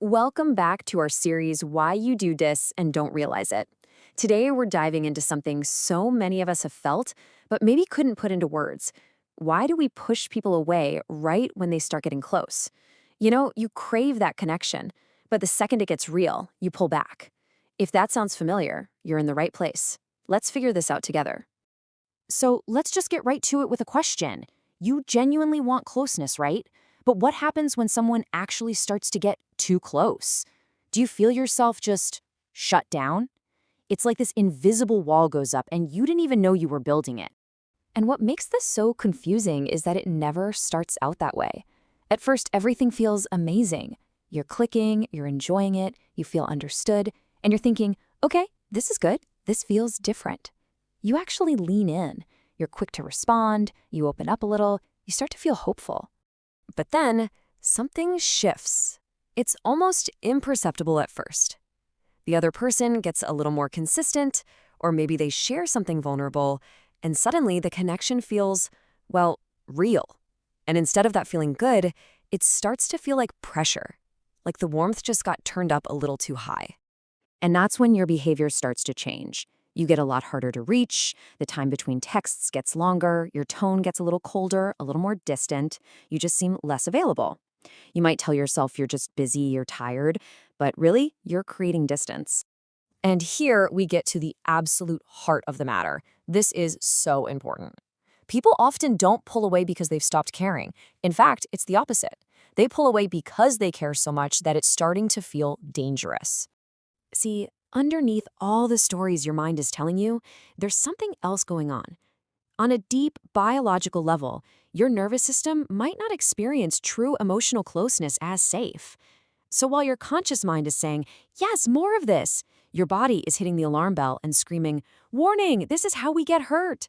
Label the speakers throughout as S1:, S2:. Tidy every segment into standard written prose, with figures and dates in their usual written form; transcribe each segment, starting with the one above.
S1: Welcome back to our series, Why You Do This and Don't Realize It. Today, we're diving into something so many of us have felt, but maybe couldn't put into words. Why do we push people away right when they start getting close? You crave that connection, but the second it gets real, you pull back. If that sounds familiar, you're in the right place. Let's figure this out together. So let's just get right to it with a question. You genuinely want closeness, right? But what happens when someone actually starts to get too close? Do you feel yourself just shut down? It's like this invisible wall goes up and you didn't even know you were building it. And what makes this so confusing is that it never starts out that way. At first, everything feels amazing. You're clicking, you're enjoying it, you feel understood, and you're thinking, okay, this is good, this feels different. You actually lean in. You're quick to respond, you open up a little, you start to feel hopeful. But then, something shifts. It's almost imperceptible at first. The other person gets a little more consistent, or maybe they share something vulnerable, and suddenly the connection feels, well, real. And instead of that feeling good, it starts to feel like pressure, like the warmth just got turned up a little too high. And that's when your behavior starts to change. You get a lot harder to reach, the time between texts gets longer, your tone gets a little colder, a little more distant, you just seem less available. You might tell yourself you're just busy or tired, but really, you're creating distance. And here we get to the absolute heart of the matter. This is so important. People often don't pull away because they've stopped caring. In fact, it's the opposite. They pull away because they care so much that it's starting to feel dangerous. See, underneath all the stories your mind is telling you, there's something else going on. On a deep biological level, your nervous system might not experience true emotional closeness as safe. So while your conscious mind is saying, yes, more of this, your body is hitting the alarm bell and screaming, warning, this is how we get hurt.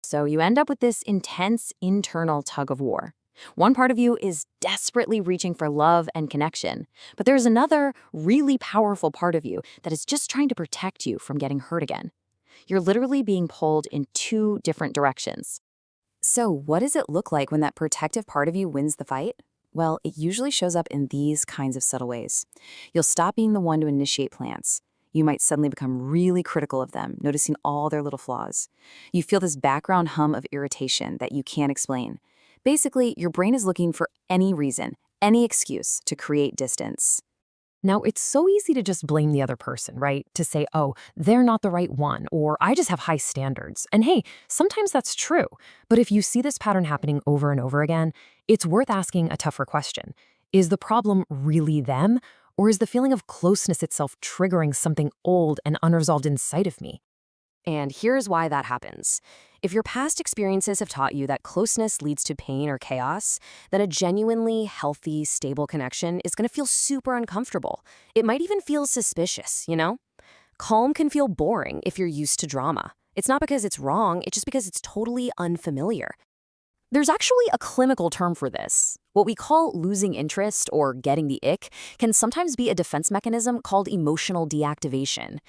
S1: So you end up with this intense internal tug of war. One part of you is desperately reaching for love and connection, but there's another really powerful part of you that is just trying to protect you from getting hurt again. You're literally being pulled in two different directions. So what does it look like when that protective part of you wins the fight? Well, it usually shows up in these kinds of subtle ways. You'll stop being the one to initiate plans. You might suddenly become really critical of them, noticing all their little flaws. You feel this background hum of irritation that you can't explain. Basically, your brain is looking for any reason, any excuse to create distance. Now, it's so easy to just blame the other person, right? To say, oh, they're not the right one, or I just have high standards. And hey, sometimes that's true. But if you see this pattern happening over and over again, it's worth asking a tougher question. Is the problem really them? Or is the feeling of closeness itself triggering something old and unresolved inside of me? And here's why that happens. If your past experiences have taught you that closeness leads to pain or chaos, then a genuinely healthy, stable connection is going to feel super uncomfortable. It might even feel suspicious. Calm can feel boring if you're used to drama. It's not because it's wrong, it's just because it's totally unfamiliar. There's actually a clinical term for this. What we call losing interest or getting the ick can sometimes be a defense mechanism called emotional deactivation.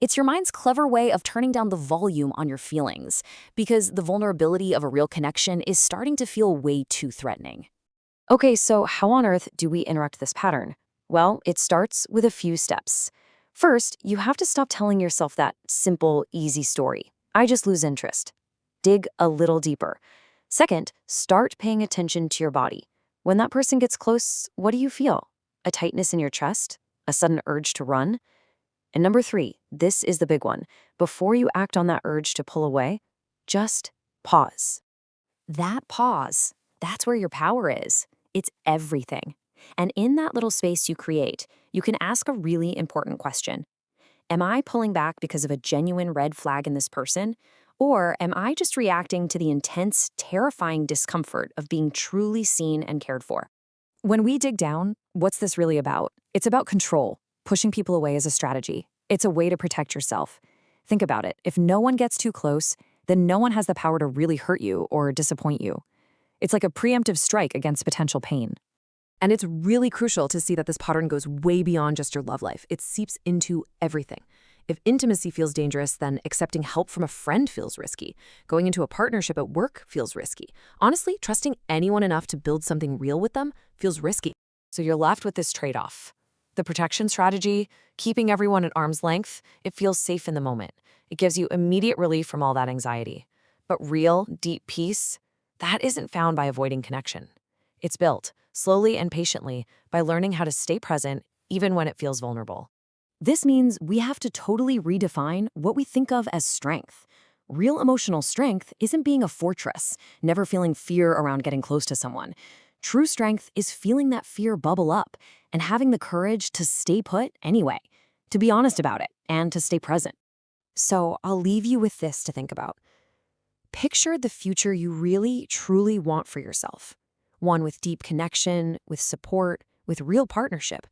S1: It's your mind's clever way of turning down the volume on your feelings because the vulnerability of a real connection is starting to feel way too threatening. Okay, so how on earth do we interrupt this pattern? Well, it starts with a few steps. First, you have to stop telling yourself that simple, easy story. I just lose interest. Dig a little deeper. Second, start paying attention to your body. When that person gets close, what do you feel? A tightness in your chest? A sudden urge to run? And number 3, this is the big one. Before you act on that urge to pull away, just pause. That pause, that's where your power is. It's everything. And in that little space you create, you can ask a really important question. Am I pulling back because of a genuine red flag in this person? Or am I just reacting to the intense, terrifying discomfort of being truly seen and cared for? When we dig down, what's this really about? It's about control. Pushing people away is a strategy. It's a way to protect yourself. Think about it. If no one gets too close, then no one has the power to really hurt you or disappoint you. It's like a preemptive strike against potential pain. And it's really crucial to see that this pattern goes way beyond just your love life. It seeps into everything. If intimacy feels dangerous, then accepting help from a friend feels risky. Going into a partnership at work feels risky. Honestly, trusting anyone enough to build something real with them feels risky. So you're left with this trade-off. The protection strategy, keeping everyone at arm's length, it feels safe in the moment. It gives you immediate relief from all that anxiety. But real, deep peace, that isn't found by avoiding connection. It's built, slowly and patiently, by learning how to stay present even when it feels vulnerable. This means we have to totally redefine what we think of as strength. Real emotional strength isn't being a fortress, never feeling fear around getting close to someone. True strength is feeling that fear bubble up and having the courage to stay put anyway, to be honest about it, and to stay present. So I'll leave you with this to think about. Picture the future you really, truly want for yourself. One with deep connection, with support, with real partnership.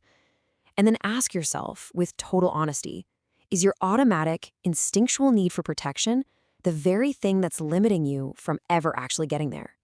S1: And then ask yourself, with total honesty, is your automatic, instinctual need for protection the very thing that's limiting you from ever actually getting there?